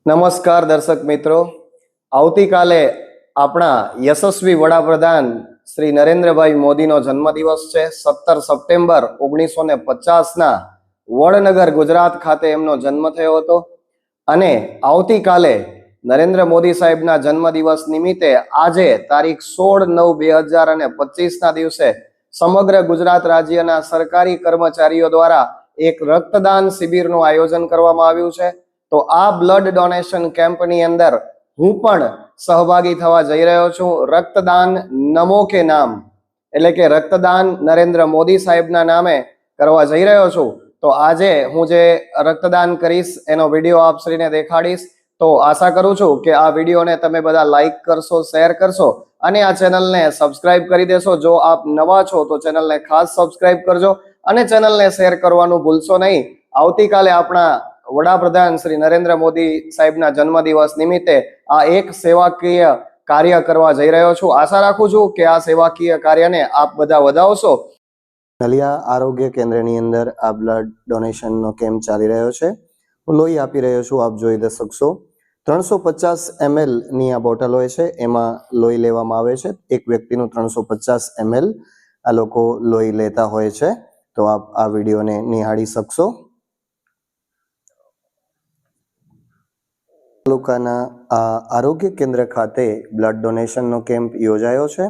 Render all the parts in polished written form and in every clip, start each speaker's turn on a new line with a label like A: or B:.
A: નમસ્કાર દર્શક મિત્રો, આવતીકાલે આપણા યશસ્વી વડાપ્રધાન શ્રી નરેન્દ્રભાઈ મોદીનો જન્મદિવસ છે। 17 સપ્ટેમ્બર 1950ના વડનગર ગુજરાત ખાતે એમનો જન્મ થયો હતો અને આવતીકાલે નરેન્દ્ર મોદી સાહેબના જન્મદિવસ નિમિત્તે આજે તારીખ 16/9/2025ના દિવસે સમગ્ર ગુજરાત રાજ્યના સરકારી કર્મચારીઓ દ્વારા એક રક્તદાન શિબિરનું આયોજન કરવામાં આવ્યું છે। તો આ બ્લડ ડોનેશન કેમ્પની અંદર હું પણ સહભાગી થવા જઈ રહ્યો છું। રક્તદાન નમો કે નામ એટલે કે રક્તદાન નરેન્દ્ર મોદી સાહેબના નામે કરવા જઈ રહ્યો છું। તો આજે હું જે રક્તદાન કરીશ એનો વિડીયો આપ શ્રીને દેખાડીશ। તો આશા કરું છું કે આ વિડીયોને તમે બધા લાઈક કરશો, શેર કરશો અને આ ચેનલને સબસ્ક્રાઇબ કરી દેશો। જો આપ નવા છો તો ચેનલને ખાસ સબસ્ક્રાઇબ કરજો અને ચેનલને શેર કરવાનું ભૂલશો નહીં। આવતીકાલે આપણા વડાપ્રધાન શ્રી નરેન્દ્ર મોદી સાહેબના જન્મદિવસ નિમિત્તે આ એક સેવાકીય કાર્ય કરવા જઈ રહ્યો છું। આશા રાખું છું કે આ સેવાકીય કાર્યને આપ બધા વધાવશો। નલિયા આરોગ્ય કેન્દ્રની અંદર આ બ્લડ ડોનેશનનો કેમ્પ ચાલી રહ્યો છે। હું લોહી આપી રહ્યો છું, આપ જોઈ શકશો। 350 ml ની આ બોટલ હોય છે, એમાં લોહી લેવામાં આવે છે। એક વ્યક્તિનું 350 ml આ લોકો લોહી લેતા હોય છે। તો આપ આ વિડીયોને નિહાળી શકશો। તાલુકાના આ આરોગ્ય કેન્દ્ર ખાતે બ્લડ ડોનેશનનો કેમ્પ યોજાયો છે,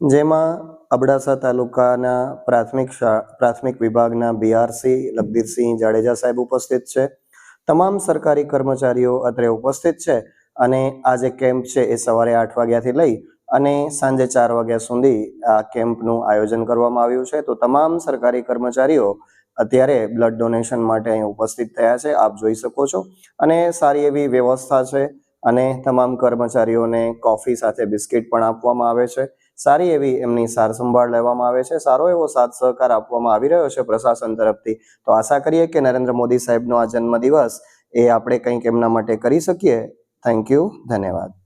A: જેમાં અબડાસા તાલુકાના પ્રાથમિક વિભાગના બીઆરસી લખદીરસિંહ જાડેજા સાહેબ ઉપસ્થિત છે। તમામ સરકારી કર્મચારીઓ અત્રે ઉપસ્થિત છે અને આ જે કેમ્પ છે એ સવારે 8 વાગ્યાથી લઈ અને સાંજે 4 વાગ્યા સુધી આ કેમ્પનું આયોજન કરવામાં આવ્યું છે। તો તમામ સરકારી કર્મચારીઓ અત્યારે બ્લડ ડોનેશન માટે અહીં ઉપસ્થિત થયા છે, આપ જોઈ શકો છો। અને સારી એવી વ્યવસ્થા છે અને તમામ કર્મચારીઓને કોફી સાથે બિસ્કિટ પણ આપવામાં આવે છે। સારી એવી એમની સાર સંભાળ લેવામાં આવે છે। સારો એવો સાથ સહકાર આપવામાં આવી રહ્યો છે પ્રશાસન તરફથી। તો આશા કરીએ કે નરેન્દ્ર મોદી સાહેબનો આ જન્મદિવસ એ આપણે કંઈક એમના માટે કરી શકીએ। થેન્ક યુ, ધન્યવાદ।